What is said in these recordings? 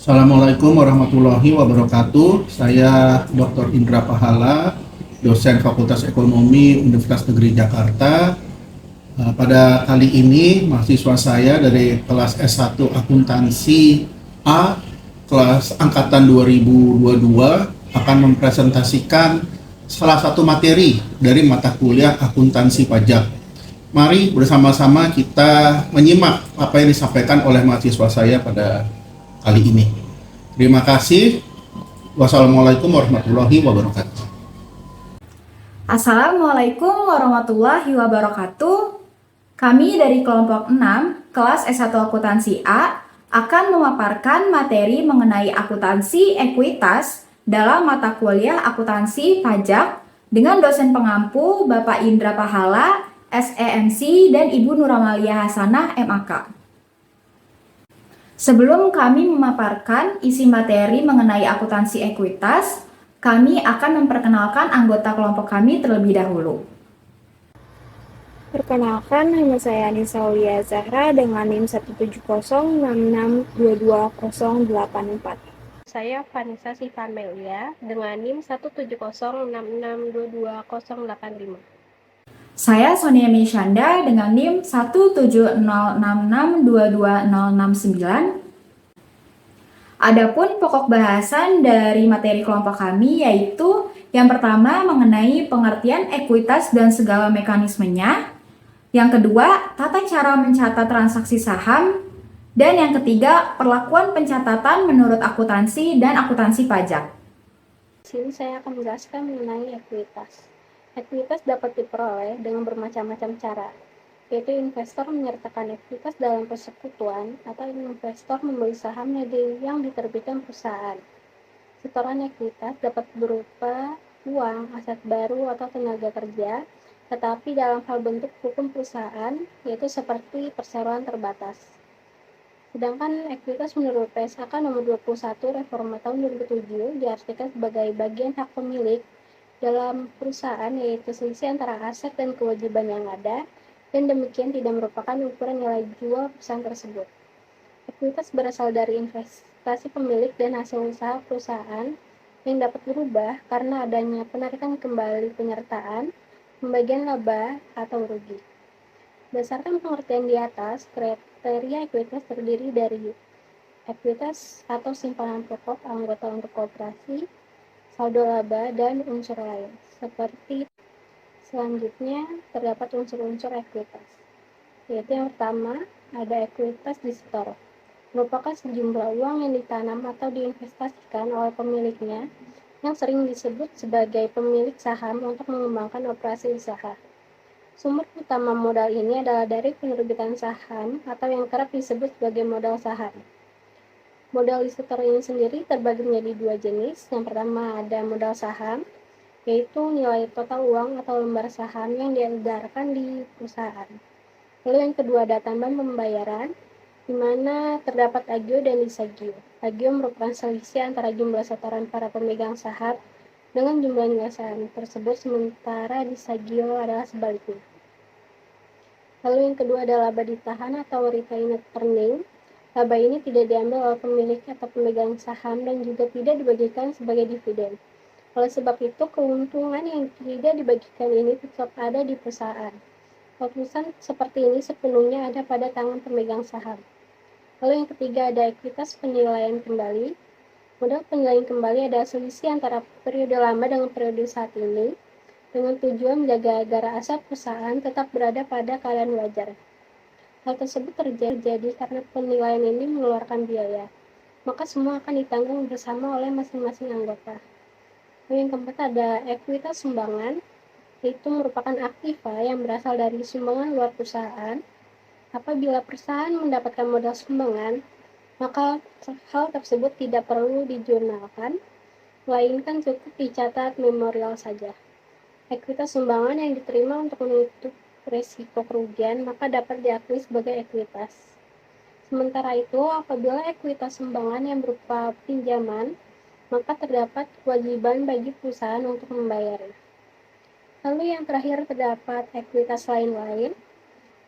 Assalamualaikum warahmatullahi wabarakatuh. Saya Dr. Indra Pahala, dosen Fakultas Ekonomi Universitas Negeri Jakarta. Pada kali ini mahasiswa saya dari kelas S1 Akuntansi A, kelas angkatan 2022 akan mempresentasikan salah satu materi dari mata kuliah akuntansi pajak. Mari bersama-sama kita menyimak apa yang disampaikan oleh mahasiswa saya pada kali ini. Terima kasih. Wassalamualaikum warahmatullahi wabarakatuh. Assalamualaikum warahmatullahi wabarakatuh. Kami dari kelompok 6, kelas S1 Akuntansi A, akan memaparkan materi mengenai akuntansi ekuitas dalam mata kuliah akuntansi pajak dengan dosen pengampu Bapak Indra Pahala, SEMC, dan Ibu Nuramalia Hasanah, MAK. Sebelum kami memaparkan isi materi mengenai akuntansi ekuitas, kami akan memperkenalkan anggota kelompok kami terlebih dahulu. Perkenalkan, nama saya Anissa Aulia Zahra dengan NIM 17066220084. Saya Vanessa Sivamelia dengan NIM 17066220085. Saya Sonia Mishanda dengan NIM 17066220069. Adapun pokok bahasan dari materi kelompok kami yaitu yang pertama mengenai pengertian ekuitas dan segala mekanismenya, yang kedua tata cara mencatat transaksi saham, dan yang ketiga perlakuan pencatatan menurut akuntansi dan akuntansi pajak. Di sini saya akan menjelaskan mengenai ekuitas. Ekuitas dapat diperoleh dengan bermacam-macam cara, yaitu investor menyertakan ekuitas dalam persekutuan atau investor membeli saham yang diterbitkan perusahaan. Setoran ekuitas dapat berupa uang, aset baru, atau tenaga kerja, tetapi dalam hal bentuk hukum perusahaan, yaitu seperti perseroan terbatas. Sedangkan ekuitas menurut PSAK nomor 21 Reforma tahun 2007 diartikan sebagai bagian hak pemilik dalam perusahaan, yaitu selisih antara aset dan kewajiban yang ada, dan demikian tidak merupakan ukuran nilai jual perusahaan tersebut. Ekuitas berasal dari investasi pemilik dan hasil usaha perusahaan yang dapat berubah karena adanya penarikan kembali penyertaan, pembagian laba, atau rugi. Berdasarkan pengertian di atas, kriteria ekuitas terdiri dari ekuitas atau simpanan pokok anggota untuk koperasi, saldo laba, dan unsur lain. Seperti selanjutnya terdapat unsur-unsur ekuitas, yaitu yang pertama ada ekuitas disetor, merupakan sejumlah uang yang ditanam atau diinvestasikan oleh pemiliknya yang sering disebut sebagai pemilik saham untuk mengembangkan operasi usaha. Sumber utama modal ini adalah dari penerbitan saham atau yang kerap disebut sebagai modal saham. Modal disetor ini sendiri terbagi menjadi dua jenis. Yang pertama ada modal saham, yaitu nilai total uang atau lembar saham yang diedarkan di perusahaan. Lalu yang kedua ada tambahan pembayaran, di mana terdapat agio dan disagio. Agio merupakan selisih antara jumlah setoran para pemegang saham dengan jumlah nilai saham tersebut, sementara disagio adalah sebaliknya. Lalu yang kedua adalah laba ditahan atau retained earning. Laba ini tidak diambil oleh pemilik atau pemegang saham dan juga tidak dibagikan sebagai dividen. Oleh sebab itu, keuntungan yang tidak dibagikan ini tetap ada di perusahaan. Keputusan seperti ini sepenuhnya ada pada tangan pemegang saham. Lalu yang ketiga ada ekuitas penilaian kembali. Modal penilaian kembali adalah selisih antara periode lama dengan periode saat ini, dengan tujuan menjaga agar aset perusahaan tetap berada pada keadaan wajar. Hal tersebut terjadi karena penilaian ini mengeluarkan biaya, maka semua akan ditanggung bersama oleh masing-masing anggota. Lalu yang keempat ada ekuitas sumbangan, yaitu merupakan aktiva yang berasal dari sumbangan luar perusahaan. Apabila perusahaan mendapatkan modal sumbangan, maka hal tersebut tidak perlu dijurnalkan, melainkan cukup dicatat memorial saja. Ekuitas sumbangan yang diterima untuk menutup risiko kerugian maka dapat diakui sebagai ekuitas. Sementara itu, apabila ekuitas sumbangan yang berupa pinjaman, maka terdapat kewajiban bagi perusahaan untuk membayarnya. Lalu yang terakhir terdapat ekuitas lain-lain.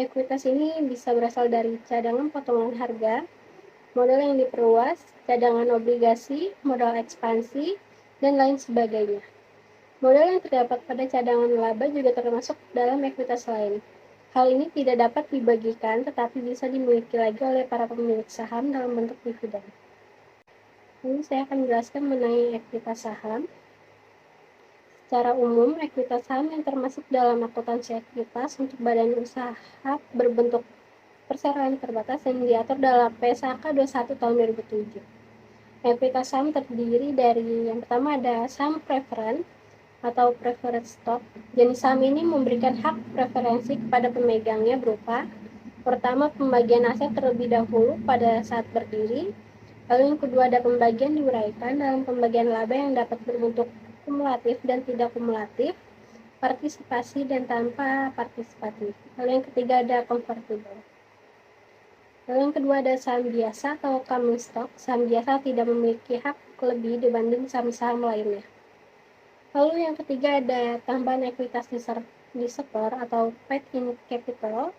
Ekuitas ini bisa berasal dari cadangan potongan harga, modal yang diperluas, cadangan obligasi, modal ekspansi, dan lain sebagainya. Modal yang terdapat pada cadangan laba juga termasuk dalam ekuitas lain. Hal ini tidak dapat dibagikan tetapi bisa dimiliki lagi oleh para pemilik saham dalam bentuk dividen. Ini saya akan menjelaskan mengenai ekuitas saham. Secara umum, ekuitas saham yang termasuk dalam akuntansi ekuitas untuk badan usaha berbentuk perseroan terbatas yang diatur dalam PSAK 21 tahun 2007. Ekuitas saham terdiri dari yang pertama ada saham preferen atau preferred stock. Jenis saham ini memberikan hak preferensi kepada pemegangnya berupa pertama pembagian aset terlebih dahulu pada saat berdiri, lalu yang kedua ada pembagian diuraikan dalam pembagian laba yang dapat berbentuk kumulatif dan tidak kumulatif, partisipasi dan tanpa partisipatif. Lalu yang ketiga ada convertible. Lalu yang kedua ada saham biasa atau common stock. Saham biasa tidak memiliki hak lebih dibanding saham-saham lainnya. Lalu yang ketiga ada tambahan ekuitas disetor atau paid-in capital,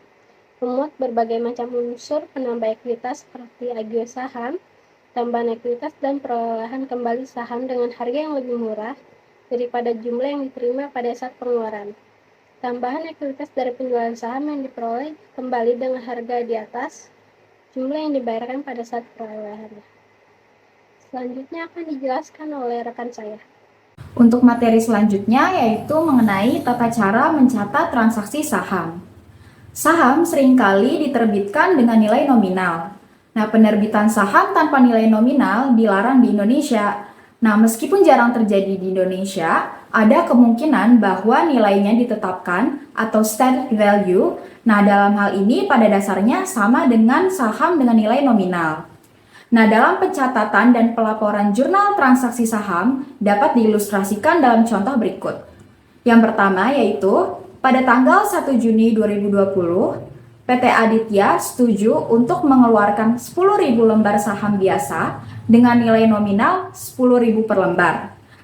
memuat berbagai macam unsur penambah ekuitas seperti agio saham, tambahan ekuitas, dan perolehan kembali saham dengan harga yang lebih murah daripada jumlah yang diterima pada saat pengeluaran. Tambahan ekuitas dari penjualan saham yang diperoleh kembali dengan harga di atas jumlah yang dibayarkan pada saat perolehannya. Selanjutnya akan dijelaskan oleh rekan saya. Untuk materi selanjutnya yaitu mengenai tata cara mencatat transaksi saham. Saham seringkali diterbitkan dengan nilai nominal. Nah, penerbitan saham tanpa nilai nominal dilarang di Indonesia. Nah, meskipun jarang terjadi di Indonesia, ada kemungkinan bahwa nilainya ditetapkan atau static value. Nah, dalam hal ini pada dasarnya sama dengan saham dengan nilai nominal. Nah, dalam pencatatan dan pelaporan jurnal transaksi saham dapat diilustrasikan dalam contoh berikut. Yang pertama yaitu pada tanggal 1 Juni 2020, PT Aditya setuju untuk mengeluarkan 10.000 lembar saham biasa dengan nilai nominal 10.000 per lembar.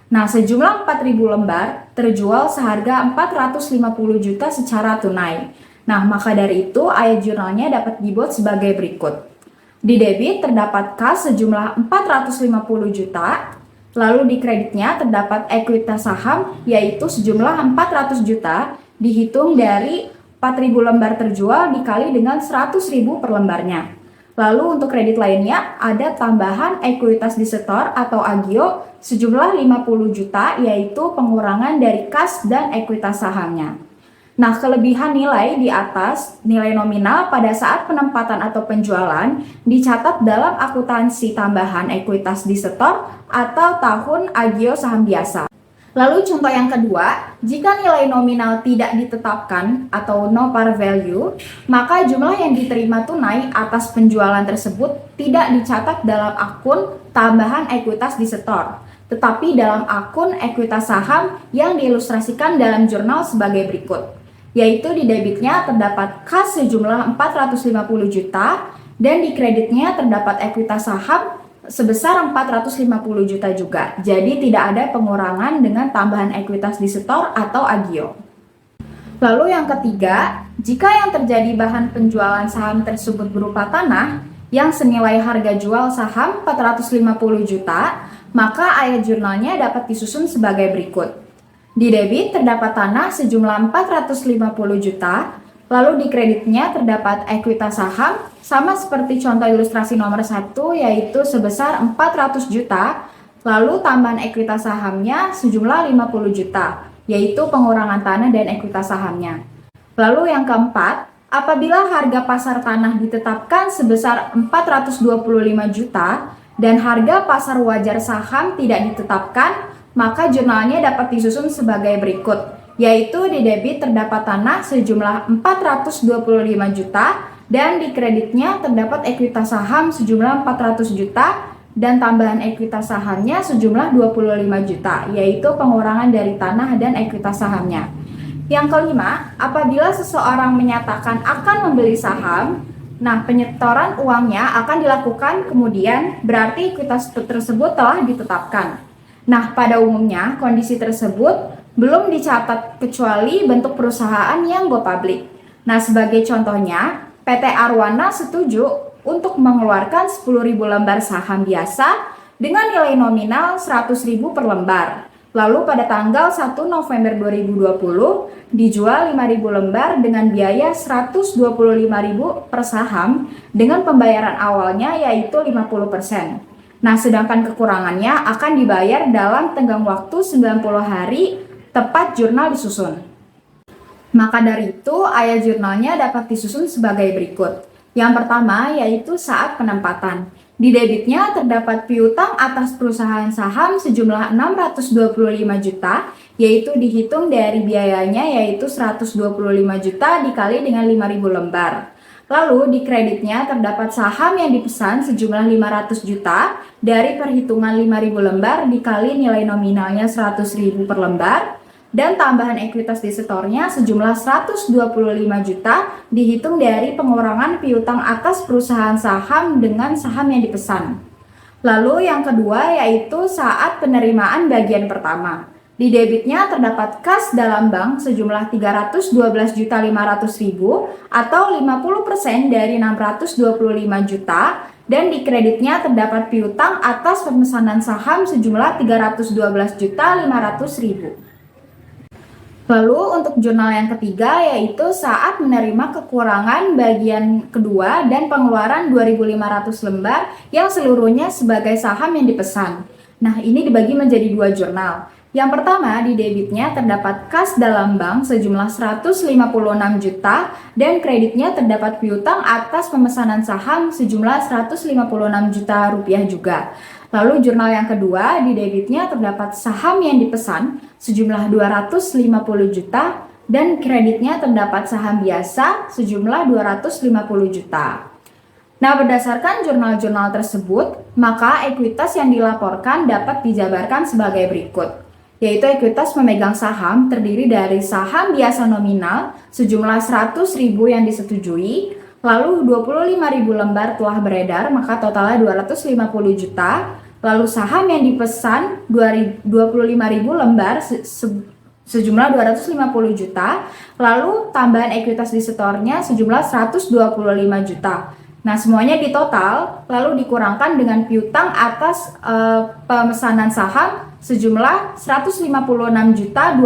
Nah, sejumlah 4.000 lembar terjual seharga 450 juta secara tunai. Nah, maka dari itu ayat jurnalnya dapat dibuat sebagai berikut. Di debit terdapat kas sejumlah 450 juta, lalu di kreditnya terdapat ekuitas saham yaitu sejumlah 400 juta dihitung dari 4.000 lembar terjual dikali dengan 100.000 per lembarnya. Lalu untuk kredit lainnya ada tambahan ekuitas disetor atau agio sejumlah 50 juta yaitu pengurangan dari kas dan ekuitas sahamnya. Nah, kelebihan nilai di atas nilai nominal pada saat penempatan atau penjualan dicatat dalam akuntansi tambahan ekuitas disetor atau tahun agio saham biasa. Lalu contoh yang kedua, jika nilai nominal tidak ditetapkan atau no par value, maka jumlah yang diterima tunai atas penjualan tersebut tidak dicatat dalam akun tambahan ekuitas disetor, tetapi dalam akun ekuitas saham yang diilustrasikan dalam jurnal sebagai berikut. Yaitu di debitnya terdapat kas sejumlah 450 juta dan di kreditnya terdapat ekuitas saham sebesar 450 juta juga. Jadi tidak ada pengurangan dengan tambahan ekuitas disetor atau agio. Lalu yang ketiga, jika yang terjadi bahan penjualan saham tersebut berupa tanah yang senilai harga jual saham 450 juta, maka ayat jurnalnya dapat disusun sebagai berikut. Di debit terdapat tanah sejumlah 450 juta, lalu di kreditnya terdapat ekuitas saham, sama seperti contoh ilustrasi nomor 1 yaitu sebesar 400 juta, lalu tambahan ekuitas sahamnya sejumlah 50 juta, yaitu pengurangan tanah dan ekuitas sahamnya. Lalu yang keempat, apabila harga pasar tanah ditetapkan sebesar 425 juta dan harga pasar wajar saham tidak ditetapkan, maka jurnalnya dapat disusun sebagai berikut, yaitu di debit terdapat tanah sejumlah 425 juta dan di kreditnya terdapat ekuitas saham sejumlah 400 juta dan tambahan ekuitas sahamnya sejumlah 25 juta, yaitu pengurangan dari tanah dan ekuitas sahamnya. Yang kelima, apabila seseorang menyatakan akan membeli saham, nah penyetoran uangnya akan dilakukan kemudian, berarti ekuitas tersebut telah ditetapkan. Nah, pada umumnya kondisi tersebut belum dicatat kecuali bentuk perusahaan yang go public. Nah, sebagai contohnya, PT Arwana setuju untuk mengeluarkan 10.000 lembar saham biasa dengan nilai nominal 100.000 per lembar. Lalu pada tanggal 1 November 2020 dijual 5.000 lembar dengan biaya 125.000 per saham dengan pembayaran awalnya yaitu 50%. Nah, sedangkan kekurangannya akan dibayar dalam tenggang waktu 90 hari tepat jurnal disusun. Maka dari itu, ayat jurnalnya dapat disusun sebagai berikut. Yang pertama yaitu saat penempatan. Di debitnya terdapat piutang atas perusahaan saham sejumlah 625 juta, yaitu dihitung dari biayanya yaitu 125 juta dikali dengan 5.000 lembar. Lalu di kreditnya terdapat saham yang dipesan sejumlah 500 juta dari perhitungan 5.000 lembar dikali nilai nominalnya 100.000 per lembar. Dan tambahan ekuitas di setornya sejumlah 125 juta dihitung dari pengurangan piutang atas perusahaan saham dengan saham yang dipesan. Lalu yang kedua yaitu saat penerimaan bagian pertama. Di debitnya terdapat kas dalam bank sejumlah 312.500.000 atau 50% dari 625 juta dan di kreditnya terdapat piutang atas pemesanan saham sejumlah 312.500.000. Lalu untuk jurnal yang ketiga yaitu saat menerima kekurangan bagian kedua dan pengeluaran 2.500 lembar yang seluruhnya sebagai saham yang dipesan. Nah, ini dibagi menjadi dua jurnal. Yang pertama di debitnya terdapat kas dalam bank sejumlah 156 juta dan kreditnya terdapat piutang atas pemesanan saham sejumlah 156 juta rupiah juga. Lalu jurnal yang kedua di debitnya terdapat saham yang dipesan sejumlah 250 juta dan kreditnya terdapat saham biasa sejumlah 250 juta. Nah, berdasarkan jurnal-jurnal tersebut, maka ekuitas yang dilaporkan dapat dijabarkan sebagai berikut, yaitu ekuitas memegang saham terdiri dari saham biasa nominal sejumlah 100.000 yang disetujui, lalu 25.000 lembar telah beredar, maka totalnya 250 juta. Lalu saham yang dipesan 25.000 lembar sejumlah 250 juta. Lalu tambahan ekuitas di setornya sejumlah 125 juta. Nah, semuanya ditotal lalu dikurangkan dengan piutang atas pemesanan saham sejumlah 156.250.000.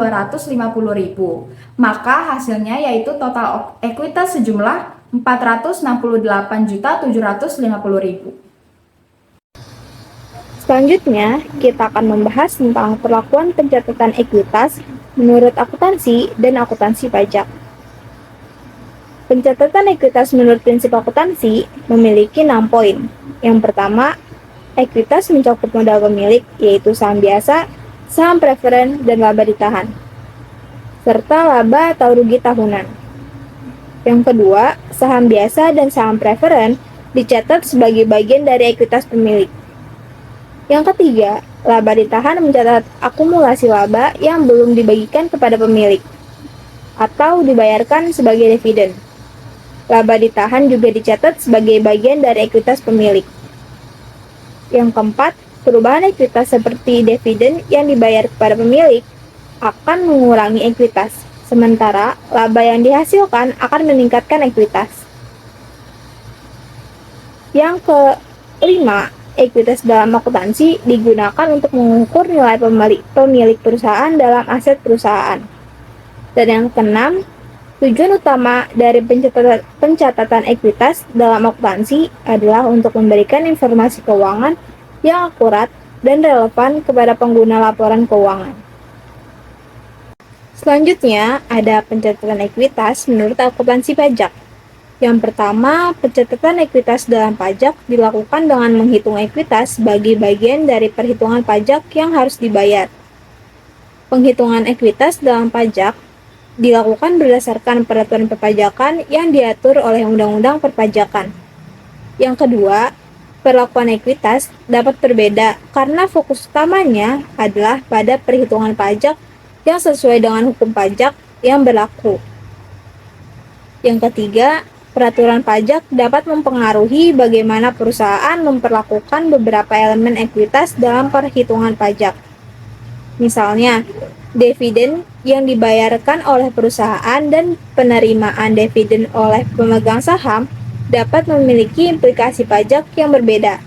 Maka hasilnya yaitu total ekuitas sejumlah 468.750.000. Selanjutnya, kita akan membahas tentang perlakuan pencatatan ekuitas menurut akuntansi dan akuntansi pajak. Pencatatan ekuitas menurut prinsip akuntansi memiliki 6 poin. Yang pertama, ekuitas mencakup modal pemilik, yaitu saham biasa, saham preferen, dan laba ditahan, serta laba atau rugi tahunan. Yang kedua, saham biasa dan saham preferen dicatat sebagai bagian dari ekuitas pemilik. Yang ketiga, laba ditahan mencatat akumulasi laba yang belum dibagikan kepada pemilik atau dibayarkan sebagai dividen. Laba ditahan juga dicatat sebagai bagian dari ekuitas pemilik. Yang keempat, perubahan ekuitas seperti dividen yang dibayar kepada pemilik akan mengurangi ekuitas, sementara laba yang dihasilkan akan meningkatkan ekuitas. Yang kelima, ekuitas dalam akuntansi digunakan untuk mengukur nilai pemilik perusahaan dalam aset perusahaan. Dan yang keenam, tujuan utama dari pencatatan ekuitas dalam akuntansi adalah untuk memberikan informasi keuangan yang akurat dan relevan kepada pengguna laporan keuangan. Selanjutnya, ada pencatatan ekuitas menurut akuntansi pajak. Yang pertama, pencatatan ekuitas dalam pajak dilakukan dengan menghitung ekuitas sebagai bagian dari perhitungan pajak yang harus dibayar. Penghitungan ekuitas dalam pajak dilakukan berdasarkan peraturan perpajakan yang diatur oleh Undang-Undang Perpajakan. Yang kedua, perlakuan ekuitas dapat berbeda karena fokus utamanya adalah pada perhitungan pajak yang sesuai dengan hukum pajak yang berlaku. Yang ketiga, peraturan pajak dapat mempengaruhi bagaimana perusahaan memperlakukan beberapa elemen ekuitas dalam perhitungan pajak. Misalnya, dividen yang dibayarkan oleh perusahaan dan penerimaan dividen oleh pemegang saham dapat memiliki implikasi pajak yang berbeda.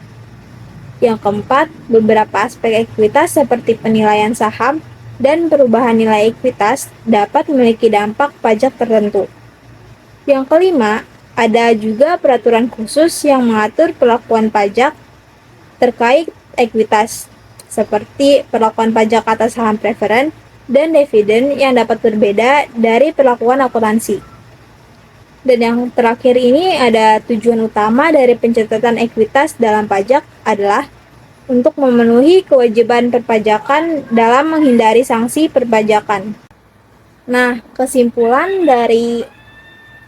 Yang keempat, beberapa aspek ekuitas seperti penilaian saham dan perubahan nilai ekuitas dapat memiliki dampak pajak tertentu. Yang kelima, ada juga peraturan khusus yang mengatur perlakuan pajak terkait ekuitas, seperti perlakuan pajak atas saham preferen dan dividen yang dapat berbeda dari perlakuan akuntansi. Dan yang terakhir ini ada tujuan utama dari pencatatan ekuitas dalam pajak adalah untuk memenuhi kewajiban perpajakan dalam menghindari sanksi perpajakan. Nah, kesimpulan dari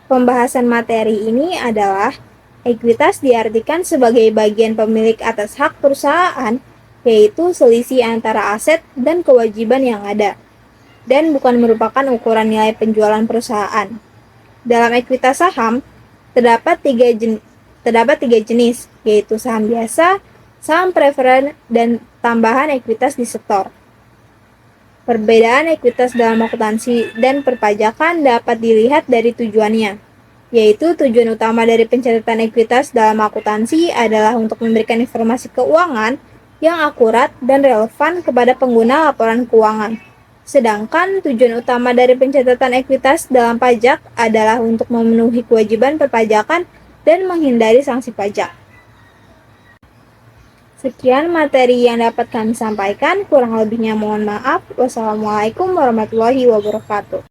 pembahasan materi ini adalah ekuitas diartikan sebagai bagian pemilik atas hak perusahaan, yaitu selisih antara aset dan kewajiban yang ada, dan bukan merupakan ukuran nilai penjualan perusahaan. Dalam ekuitas saham, terdapat tiga jenis, yaitu saham biasa, saham preferen, dan tambahan ekuitas di setor. Perbedaan ekuitas dalam akuntansi dan perpajakan dapat dilihat dari tujuannya, yaitu tujuan utama dari pencatatan ekuitas dalam akuntansi adalah untuk memberikan informasi keuangan yang akurat dan relevan kepada pengguna laporan keuangan. Sedangkan tujuan utama dari pencatatan ekuitas dalam pajak adalah untuk memenuhi kewajiban perpajakan dan menghindari sanksi pajak. Sekian materi yang dapat kami sampaikan, kurang lebihnya mohon maaf. Wassalamualaikum warahmatullahi wabarakatuh.